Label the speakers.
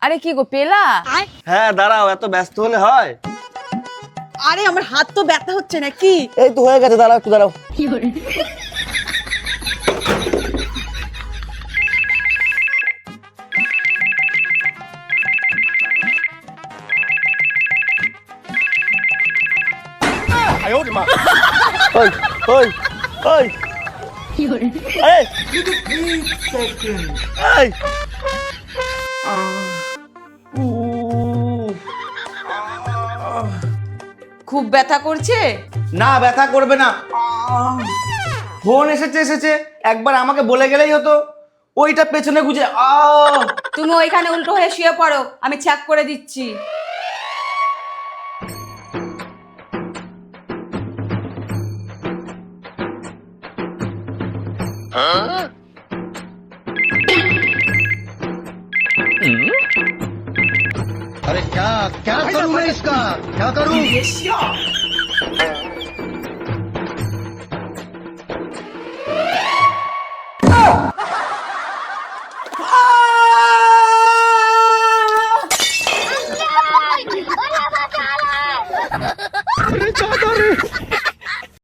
Speaker 1: আরে কি গো পেলা?
Speaker 2: হ্যাঁ দাঁড়াও, এত ব্যস্ত হলে হয়?
Speaker 3: আরে আমার হাত তো ব্যথা হচ্ছে নাকি?
Speaker 2: এই তো হয়ে গেছে, দাঁড়াও একটু দাঁড়াও। ওই ওই ওই এই, এই।
Speaker 1: খুব ব্যথা করছে?
Speaker 2: না ব্যথা করবে না। ফোন এসেছে, একবার আমাকে বলে গেলেই হতো। ওইটা পেছনে গুজে
Speaker 1: তুমি ওইখানে উল্টো হয়ে শুয়ে পড়ো, আমি চেক করে দিচ্ছি।
Speaker 4: अरे क्या क्या करूं मैं इसका क्या करूं